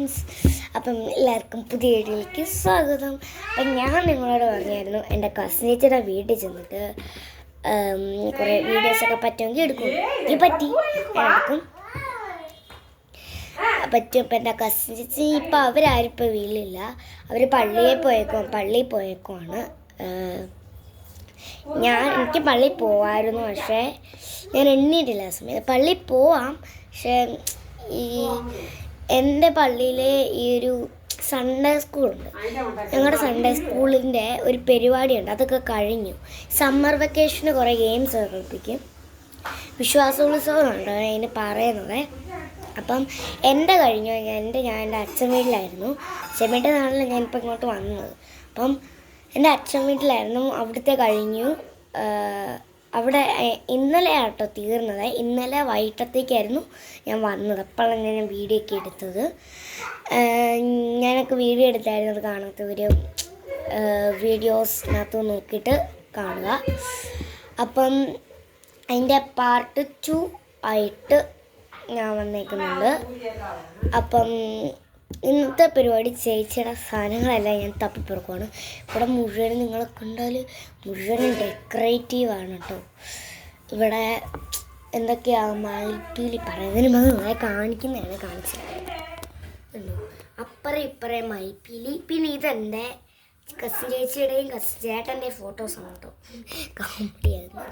Friends, അപ്പം എല്ലാവർക്കും പുതിയ വീഡിയോയിലേക്ക് സ്വാഗതം. അപ്പം ഞാൻ നിങ്ങളോട് പറഞ്ഞായിരുന്നു എൻ്റെ കസിനേച്ചിയുടെ വീട്ടിൽ ചെന്നിട്ട് കുറേ വീഡിയോസൊക്കെ പറ്റുമെങ്കിൽ എടുക്കും. ഈ പറ്റി എടുക്കും പറ്റും. അപ്പം എൻ്റെ കസിൻ ചേച്ചി ഇപ്പം അവരാരും ഇപ്പോൾ വീട്ടിലില്ല. അവർ പള്ളിയിൽ പോയേക്കുവാണ്. എനിക്ക് പള്ളിയിൽ പോവായിരുന്നു, പക്ഷേ ഞാൻ എണ്ണീട്ടില്ല ആ സമയത്ത്. പള്ളിയിൽ പോവാം, പക്ഷേ എൻ്റെ പള്ളിയിലെ ഈ ഒരു സൺഡേ സ്കൂളുണ്ട്, ഞങ്ങളുടെ സൺഡേ സ്കൂളിൻ്റെ ഒരു പരിപാടിയുണ്ട്. അതൊക്കെ കഴിഞ്ഞു. സമ്മർ വെക്കേഷന് കുറേ ഗെയിംസ് ഒക്കെ കളിപ്പിക്കും. വിശ്വാസോത്സവമുണ്ട് അതിന് പറയുന്നത്. അപ്പം എൻ്റെ കഴിഞ്ഞു. ഞാൻ എൻ്റെ അച്ഛൻ വീട്ടിലായിരുന്നു. അച്ഛൻ വീട്ടിൽ നിന്നാണല്ലോ ഞാനിപ്പോൾ ഇങ്ങോട്ട് വന്നത്. അപ്പം എൻ്റെ അച്ഛൻ വീട്ടിലായിരുന്നു. അവിടുത്തെ കഴിഞ്ഞു. അവിടെ ഇന്നലെ ആട്ടോ തീർന്നത്. ഇന്നലെ വൈകിട്ടത്തേക്കായിരുന്നു ഞാൻ വന്നത്. അപ്പോഴാണ് ഞാൻ വീഡിയോ ഒക്കെ എടുത്തത്. ഞാനൊക്കെ വീഡിയോ എടുത്തായിരുന്നു. അത് കാണാത്തവർ വീഡിയോസിനകത്ത് നോക്കിയിട്ട് കാണുക. അപ്പം അതിൻ്റെ പാർട്ട് 2 ആയിട്ട് ഞാൻ വന്നേക്കുന്നുണ്ട്. അപ്പം ഇന്നത്തെ പരിപാടി ചേച്ചിയുടെ സാധനങ്ങളെല്ലാം ഞാൻ തപ്പിപ്പുറക്കുവാണ്. ഇവിടെ മുഴുവനും നിങ്ങളെ കണ്ടാൽ മുഴുവനും ഡെക്കറേറ്റീവാണ് കേട്ടോ. ഇവിടെ എന്തൊക്കെയാണ് മയിൽപ്പീലി പറയുന്നതിന് നിങ്ങളെ കാണിക്കുന്നതാണ് കാണിച്ചത്. അപ്പറേ ഇപ്പറേ മയിൽപ്പീലി. പിന്നെ ഇതെൻ്റെ കസിൻ ചേച്ചിയുടെയും കസിൻ ചേട്ടൻ്റെയും ഫോട്ടോസാണ് കേട്ടോ. കോമഡിയായിരുന്നു.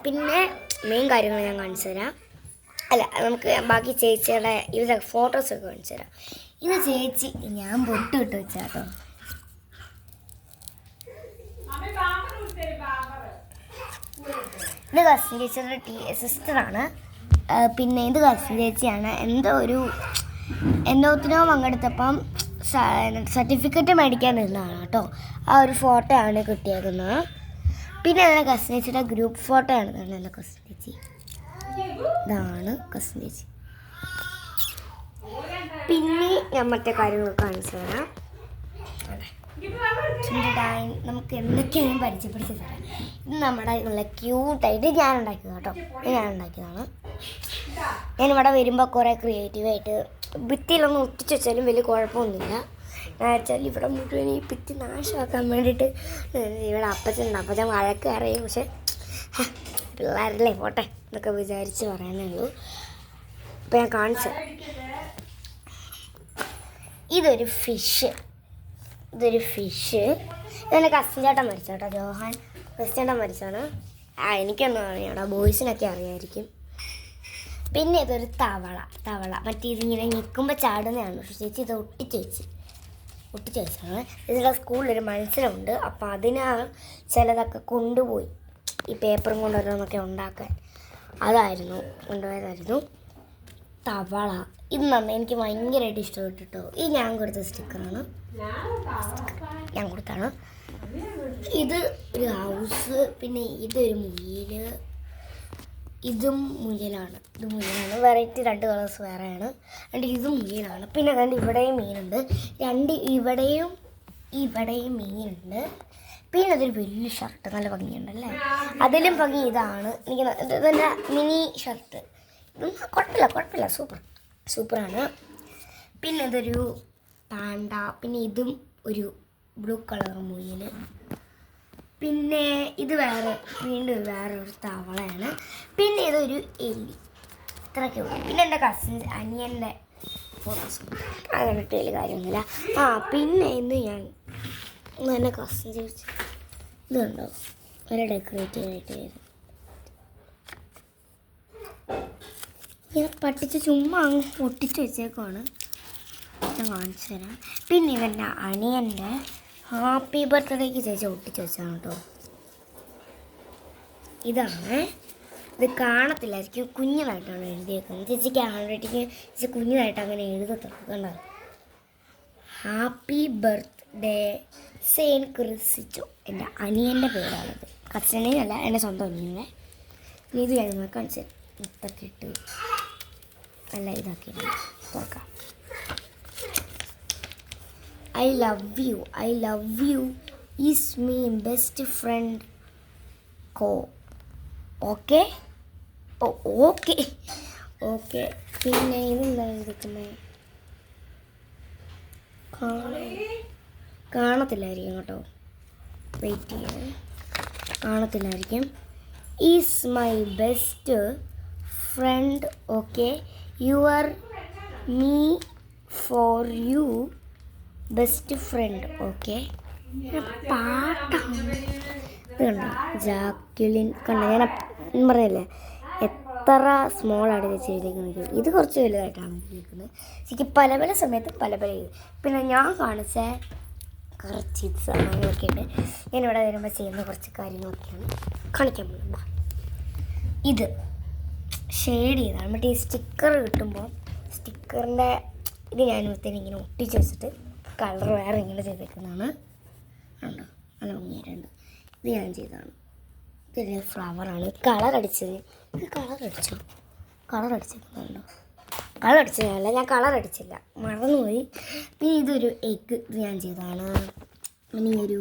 പിന്നെ മെയിൻ കാര്യങ്ങൾ ഞാൻ കാണിച്ചു തരാം. നമുക്ക് ബാക്കി ചേച്ചിയുടെ ഇവരുടെ ഫോട്ടോസൊക്കെ കാണിച്ചു തരാം. ഇത് ചേച്ചി ഞാൻ പൊട്ടിട്ട് വെച്ചാട്ടോ. ഇത് കസിൻ ചേച്ചിയുടെ സിസ്റ്ററാണ്. പിന്നെ ഇത് കസിൻ ചേച്ചിയാണ്. എന്തോത്തിനോ പങ്കെടുത്തപ്പം സർട്ടിഫിക്കറ്റ് മേടിക്കാൻ നിന്നതാണ് കേട്ടോ. ആ ഒരു ഫോട്ടോ ആണ് കിട്ടിയേക്കുന്നത്. പിന്നെ എൻ്റെ കസിൻ ചേച്ചിയുടെ ഗ്രൂപ്പ് ഫോട്ടോ ആണ് എൻ്റെ കസിൻ ചേച്ചി. ഇതാണ് കസിൻ ചേച്ചി. പിന്നെ ഞാൻ മറ്റേ കാര്യങ്ങൾ കാണിച്ചു തരാം. നമുക്ക് എന്തൊക്കെയാണ് പരിചയപ്പെടുത്തി തരാം. ഇത് നമ്മുടെ നല്ല ക്യൂട്ടായിട്ട് ഞാൻ ഉണ്ടാക്കിയത് കേട്ടോ. ഞാൻ ഉണ്ടാക്കിയതാണ്. ഞാനിവിടെ വരുമ്പോൾ കുറേ ക്രിയേറ്റീവായിട്ട് ഭിത്തിയിലൊന്നും ഒട്ടിച്ച് വെച്ചാലും വലിയ കുഴപ്പമൊന്നുമില്ല. വെച്ചാൽ ഇവിടെ മുഴുവൻ ഈ ഭിത്തി നാശമാക്കാൻ വേണ്ടിയിട്ട് ഇവിടെ അപ്പച്ചൻ വഴക്ക് അറിയും. പക്ഷെ പിള്ളേരല്ലേ പോട്ടെ എന്നൊക്കെ വിചാരിച്ച് പറയാനേ ഉള്ളൂ. അപ്പോൾ ഞാൻ കാണിച്ചു. ഇതൊരു ഫിഷ്. ഇതെൻ്റെ കസിൻ ചേട്ടൻ മരിച്ചു കേട്ടോ. ജോഹാൻ കസിൻ ചേട്ടൻ മരിച്ചാണ്. എനിക്കൊന്നും അറിയാം, ബോയ്സിനൊക്കെ അറിയാമായിരിക്കും. പിന്നെ ഇതൊരു തവള മറ്റേ ഇതിങ്ങനെ നിൽക്കുമ്പോൾ ചാടുന്നതാണ്. പക്ഷേ ചേച്ചി ഇത് ഒട്ടിച്ച് വെച്ചാണ്. ഇതിൻ്റെ സ്കൂളിലൊരു മത്സരമുണ്ട്. അപ്പോൾ ചിലതൊക്കെ കൊണ്ടുപോയി ഈ പേപ്പറും കൊണ്ടുവരുന്നതൊക്കെ ഉണ്ടാക്കാൻ. കൊണ്ടുപോയതായിരുന്നു തവള. ഇത് എനിക്ക് ഭയങ്കരമായിട്ട് ഇഷ്ടപ്പെട്ടു കേട്ടോ. ഈ ഞാൻ കൊടുത്ത സ്റ്റിക്കറാണ്, ഞാൻ കൊടുത്താണ്. ഇത് ഒരു ഹൗസ്. പിന്നെ ഇതൊരു മുയൽ. ഇതും മുയലാണ്. വെറൈറ്റി 2 കളേഴ്സ് വേറെയാണ്. ഇതും മുയലാണ്. പിന്നെ ഇവിടെയും മീനുണ്ട്. ഇവിടെയും മീനുണ്ട്. പിന്നെ അതൊരു വലിയ ഷർട്ട്, നല്ല ഭംഗിയുണ്ടല്ലേ. അതിലും ഭംഗി ഇതാണ്. ഇതെൻ്റെ മിനി ഷർട്ട്. കുഴപ്പമില്ല, സൂപ്പറാണ്. പിന്നെ ഇതൊരു പാണ്ട. പിന്നെ ഇതും ഒരു ബ്ലൂ കളർ മുയൽ. പിന്നെ ഇത് വീണ്ടും വേറൊരു തവളയാണ്. പിന്നെ ഇതൊരു എലി. ഇത്രയൊക്കെ ഉള്ളൂ. പിന്നെ എൻ്റെ അനിയൻ്റെ ഫോട്ടോസ് അങ്ങനെയിട്ട് വലിയ കാര്യമൊന്നുമില്ല. പിന്നെ ഇന്ന് എൻ്റെ കസിൻ ചേച്ചി ഇതുണ്ടോ നല്ല ഡെക്കറേറ്റീവായിട്ട് വരും. ഞാൻ പഠിച്ച് ചുമ്മാ അങ്ങ് പൊട്ടിച്ച് വെച്ചേക്കുവാണ്. ഞാൻ കാണിച്ചു തരാം. പിന്നെ ഇവൻ്റെ അനിയൻ്റെ ഹാപ്പി ബർത്ത്ഡേക്ക് ചേച്ചി ഒട്ടിച്ച് വെച്ചാണ് കേട്ടോ. ഇതാണ്. ഇത് കാണത്തില്ലായിരിക്കും, കുഞ്ഞതായിട്ടാണ് എഴുതിയേക്കുന്നത്. ചേച്ചിക്ക് ഹാൻഡ് റൈറ്റിങ് ചേച്ചി കുഞ്ഞതായിട്ട് അങ്ങനെ എഴുതത്തുള്ളൂ. കണ്ടോ, ഹാപ്പി ബർത്ത്ഡേ സെയിൻ ക്രിസിച്ചോ. എൻ്റെ അനിയൻ്റെ പേരാണത്. കസിനെയും അല്ല, എൻ്റെ സ്വന്തം അനിയനെ. ഇത് ഞാൻ നിങ്ങൾക്ക് കാണിച്ചു തരാം. ഇതൊക്കെ ഇട്ട് നല്ല ഇതാക്കി തുറക്കാം. I love you is me best friend ko. Okay. പിന്നെ ഇതെന്താണ് എഴുതിക്കുന്നത്? കാണത്തില്ലായിരിക്കും കേട്ടോ, വെയിറ്റ് ചെയ്യാൻ. കാണത്തില്ലായിരിക്കും. Is my best friend, okay, your me for you best friend, okay. പാട്ടാണ് ഇത് കണ്ടോ, ജാക്വലിൻ കണ്ടോ, ഞാൻ പറഞ്ഞില്ലേ എത്ര സ്മോളാണ് ഇത് ചെയ്തേക്കുന്നത്. ഇത് കുറച്ച് വലുതായിട്ടാണ് ചെയ്തേക്കുന്നത്. എനിക്ക് പല പല സമയത്ത് പല പല ഇത്. പിന്നെ ഞാൻ കാണിച്ച കുറച്ച് സാധനങ്ങളൊക്കെ ഉണ്ട്. ഞാനിവിടെ വരുമ്പോൾ ചെയ്യുന്ന കുറച്ച് കാര്യങ്ങളൊക്കെയാണ് കാണിക്കാൻ പോകുന്നത്. ഇത് ഷെയ്ഡ് ചെയ്താണ്. മറ്റേ ഈ സ്റ്റിക്കർ കിട്ടുമ്പോൾ സ്റ്റിക്കറിൻ്റെ ഇത് ഞാനിവിടുത്തേന് ഇങ്ങനെ ഒട്ടിച്ച് വെച്ചിട്ട് കളർ വേറെ ഇങ്ങനെ ചെയ്തേക്കുന്നതാണ്. ഉണ്ടോ, നല്ല ഭംഗിയായിട്ടുണ്ട്. ഇത് ഞാൻ ചെയ്തതാണ്. ഇതൊരു ഫ്ലവറാണ്. കളർ അടിച്ചത്, ഇത് കളർ അടിച്ചിട്ടുണ്ടോ, കളർ അടിച്ചതല്ല, ഞാൻ കളർ അടിച്ചില്ല, മറന്നുപോയി. പിന്നെ ഇതൊരു എഗ്ഗ്, ഇത് ഞാൻ ചെയ്തതാണ്. പിന്നെ ഈ ഒരു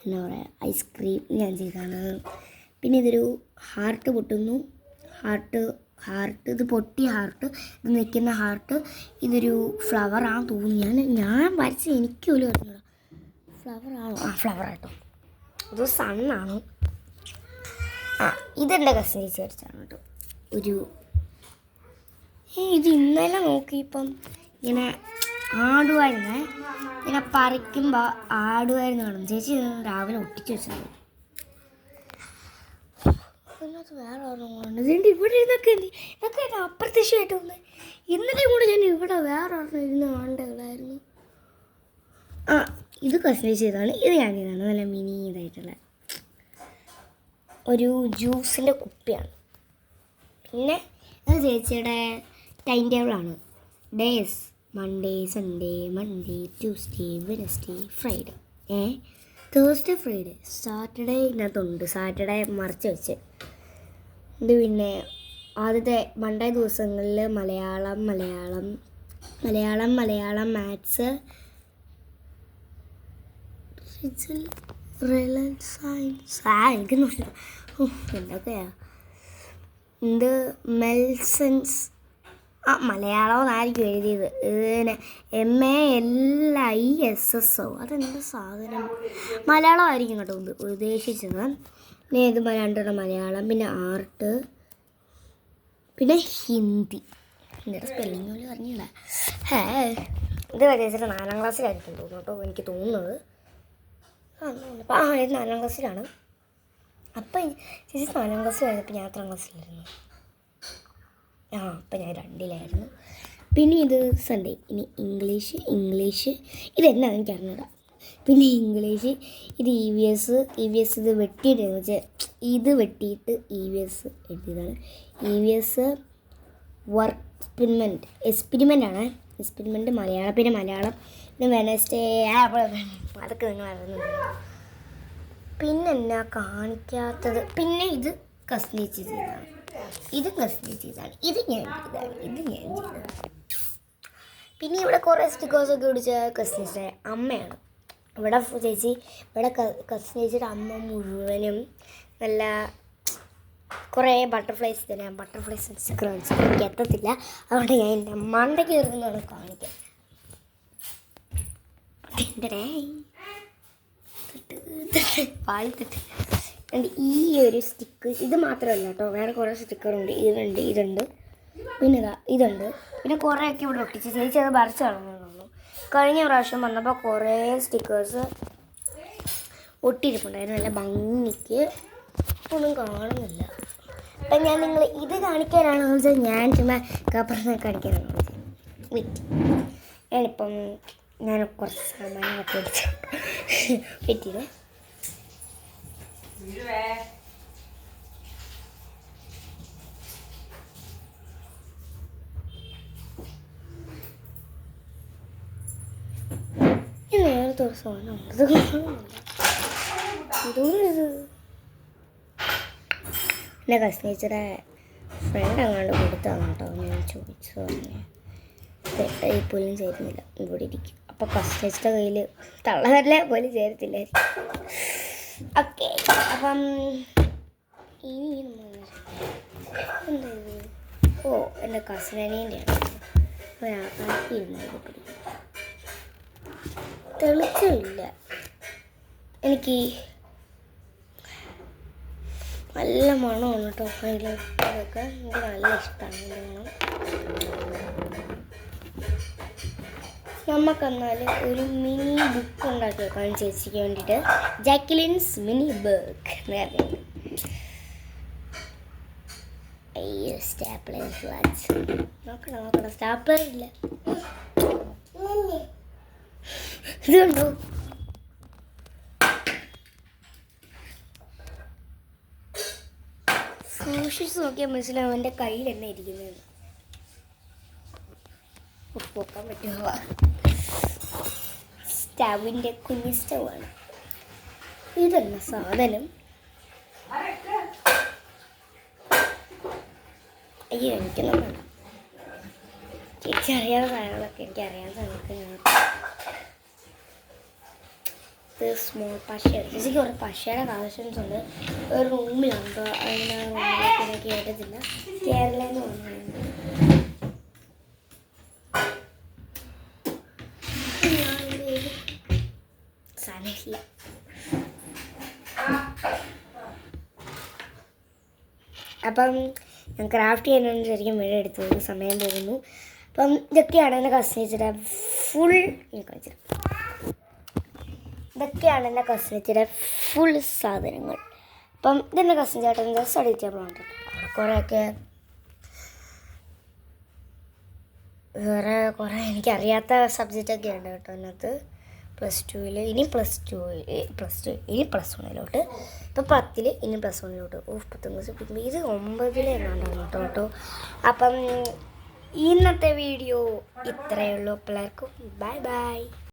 എന്താ പറയുക ഐസ്ക്രീം ഞാൻ ചെയ്തതാണ്. പിന്നെ ഇതൊരു ഹാർട്ട് പൊട്ടുന്നു, ഹാർട്ട് ഇത് പൊട്ടിയ ഹാർട്ട്, ഇത് നിൽക്കുന്ന ഹാർട്ട്. ഇതൊരു ഫ്ലവറാണെന്ന് തോന്നുന്നു. ഞാൻ വരച്ച് എനിക്ക് പോലും അറിഞ്ഞൂടാ ഫ്ലവറാണോ. ഫ്ലവറാട്ടോ. ഇത് സണ്ണാണ്. ഇതെൻ്റെ കസിൻ ചേച്ചി വരച്ചാണ് കേട്ടോ. ഇത് ഇന്നലെ നോക്കിയപ്പം ഇങ്ങനെ ആടുമായിരുന്നേ, ഇങ്ങനെ പറിക്കുമ്പോൾ ആടുമായിരുന്നു കാണും. ചേച്ചി രാവിലെ ഒട്ടിച്ച് വെച്ചത്. അതിനകത്ത് വേറെ ഒരെണ്ണമുണ്ട്. ഇതുകൊണ്ട് ഇവിടെ ഇരുന്നൊക്കെ ഇതൊക്കെ അപ്രത്യക്ഷമായിട്ട് വന്നേ. ഇന്നലെ കൂടെ ഞാൻ ഇവിടെ വേറെ ഒരെണ്ണം ഇരുന്ന് കാണേണ്ടതായിരുന്നു. ഇത് കസിൻ ചെയ്തതാണ്. ഇത് ഞാൻ ചെയ്തതാണ്. നല്ല മിനി ഇതായിട്ടുള്ള ഒരു ജ്യൂസിൻ്റെ കുപ്പിയാണ്. പിന്നെ അത് ചേച്ചിയുടെ ടൈം ടേബിളാണ്. Days Monday, Sunday, Monday, Tuesday, Wednesday, Friday, Thursday, Friday, Saturday ഇതിനകത്തുണ്ട്. സാറ്റർഡേ മറിച്ച് വെച്ച് ഇത്. പിന്നെ ആദ്യത്തെ മൺഡേ ദിവസങ്ങളിൽ മലയാളം, മാത്സ്, സയൻസ്, എനിക്ക് എന്തൊക്കെയാ ഇത്, മെൽസൻസ്, മലയാളം എന്നായിരിക്കും എഴുതിയത്. ഇതിന് MALISSO, അതെന്ത് സാധനം, മലയാളം ആയിരിക്കും കേട്ടോ ഉദ്ദേശിച്ചത്. പിന്നെ ഇത് രണ്ടെണ്ണം മലയാളം, പിന്നെ ആർട്ട്, പിന്നെ ഹിന്ദി. ഹിന്ദിയുടെ സ്പെല്ലിംഗ് പോലും അറിഞ്ഞില്ല. ഇത് ചേച്ചിട്ട് 4ാം ക്ലാസ്സിലായിരിക്കും തോന്നുന്നു കേട്ടോ, എനിക്ക് തോന്നുന്നത്. ഇത് 4ാം ക്ലാസ്സിലാണ്. അപ്പം ചേച്ചി 4ാം ക്ലാസ്സിലായിരുന്നപ്പോൾ ഞാൻ 3ാം ക്ലാസ്സിലായിരുന്നു. അപ്പം ഞാൻ 2ലായിരുന്നു. പിന്നെ ഇത് സൺഡേ. ഇനി ഇംഗ്ലീഷ് ഇതെന്നാണ് എനിക്ക് അറിഞ്ഞൂടാ. പിന്നെ ഇംഗ്ലീഷ് ഇത് EVS ഇത് വെട്ടിയിട്ട് വെച്ചാൽ ഇത് വെട്ടിയിട്ട് EVS എഴുതിയതാണ്. EVS work experiment Malayalam. പിന്നെ വെനസ്ഡേ അതൊക്കെ നിങ്ങൾ അറിയുന്നുണ്ട്. പിന്നെ എന്നാ കാണിക്കാത്തത്, പിന്നെ ഇത് കസിൻ ചേച്ചി ചെയ്തതാണ്. ഇത് ഞാൻ ചെയ്തതാണ്. പിന്നെ ഇവിടെ കുറേ സ്റ്റിക്കേഴ്സൊക്കെ പിടിച്ച കസിൻസിൻ്റെ അമ്മയാണ്. ഇവിടെ കസിൻ ചേച്ചിയുടെ അമ്മ മുഴുവനും നല്ല കുറേ ബട്ടർഫ്ലൈസ് തന്നെ. ബട്ടർഫ്ലൈസ് സ്റ്റിക്കർ കാണിച്ചാൽ എനിക്ക് എത്തത്തില്ല, അതുകൊണ്ട് ഞാൻ എൻ്റെ മണ്ടയ്ക്ക് കയറുന്നതാണ് കാണിക്കാൻ. പാളിത്തിട്ട് ഈ ഒരു സ്റ്റിക്ക് ഇത് മാത്രമല്ല കേട്ടോ, വേറെ കുറേ സ്റ്റിക്കറുണ്ട്. ഇതുണ്ട് പിന്നെ ഇതുണ്ട്. പിന്നെ കുറേയൊക്കെ ഇവിടെ ഒട്ടിച്ച് ചേച്ചി അത് വരച്ച് കളഞ്ഞു. കഴിഞ്ഞ പ്രാവശ്യം വന്നപ്പോൾ കുറേ സ്റ്റിക്കേഴ്സ് ഒട്ടിയിരിപ്പുണ്ടായിരുന്നു നല്ല ഭംഗിക്ക്. ഒന്നും കാണുന്നില്ല. അപ്പം ഞാൻ നിങ്ങൾ ഇത് കാണിക്കാനാണെന്ന് വെച്ചാൽ ഞാൻ ചുമ്മാ കപ്പറ കാണിക്കാനാണ് വെയിറ്റ്. ഞാൻ കുറച്ച് സാമാനങ്ങളൊക്കെ എടുത്തു പറ്റിയത്. നേരെ ദിവസമാണ് ഇത് എൻ്റെ കസിൻ ചേച്ചിയുടെ ഫ്രണ്ട് അങ്ങാണ്ട് കൊടുത്താണ് കേട്ടോ. ഞാൻ ചോദിച്ചു പറഞ്ഞു പോലും ചേരുന്നില്ല, ഇവിടെ ഇരിക്കും. അപ്പോൾ കസിൻ ചേച്ചിയുടെ കയ്യിൽ തള്ളവരലെ പോലും ചേരത്തില്ലായിരിക്കും. ഓക്കെ, അപ്പം ഇനി എന്താ എൻ്റെ കസിനീൻ്റെയാണ്. അപ്പോൾ ആക്കിയിരുന്നത് പിടിക്കും. തെളിച്ചില്ല. എനിക്ക് നല്ല മണമാണ് കേട്ടോ. അതിലൊക്കെ എനിക്ക് നല്ല ഇഷ്ടമാണ് എൻ്റെ മണം. നമുക്കെന്നാൽ ഒരു മിനി ബുക്ക് ഉണ്ടാക്കി വെക്കാം ചേച്ചിക്ക് വേണ്ടിയിട്ട്. ജാക്ലിൻസ് മിനി ബുക്ക് എന്ന് പറയുന്നത്. അയ്യോ സ്റ്റാപ്ലർ ഫ്ലാറ്റ്സ് നോക്കണം. സ്റ്റാപ്ലർ ഇല്ല. ഇത് കണ്ടോ? സൂക്ഷിച്ച് നോക്കിയാൽ മനസ്സിലാവും എൻ്റെ കയ്യിൽ തന്നെ ഇരിക്കുന്നത്. പൊക്കാൻ പറ്റുമോ? സ്റ്റവിൻ്റെ കുഞ്ഞ് സ്റ്റവാണ്. ഇതെന്ന സാധനം? അയ്യോ എനിക്കൊന്നും വേണ്ട. ചേച്ചി അറിയാത്ത സാധനങ്ങളൊക്കെ എനിക്കറിയാൻ സാധിക്കും. ഇത് സ്മോൾ പശയാണ്. ചേച്ചിക്ക് കുറേ പശയുടെ കളക്ഷൻസ് ഉണ്ട്. ഒരു റൂമിലുണ്ടോ അതിന് റൂമിലേക്ക് കേട്ടത്തില്ല. കേരളയിൽ നിന്ന് വന്നിട്ടുണ്ട്. സാധനമില്ല. അപ്പം ഞാൻ ക്രാഫ്റ്റ് ചെയ്യാനാണ് ശരിക്കും വീഡിയോ എടുത്തത്. സമയം പോകുന്നു. അപ്പം ഇതൊക്കെയാണ് എൻ്റെ കസിനേച്ചിയുടെ ഫുൾ ഫുൾ സാധനങ്ങൾ. അപ്പം ഇതെൻ്റെ കസിൻ ചേട്ടൻ്റെ സ്റ്റഡി ടേബിളുണ്ട്. അവിടെ കുറേയൊക്കെ കുറേ എനിക്കറിയാത്ത സബ്ജക്റ്റൊക്കെ ഉണ്ട് കേട്ടോ അതിനകത്ത്. +2 ഇനി ഇനി +1 ഇപ്പം 10 ഇനി +1 10 ഇത് 9 കേട്ടോ. അപ്പം ഇന്നത്തെ വീഡിയോ ഇത്രയേ ഉള്ളൂ. പിള്ളേർക്കും ബൈ.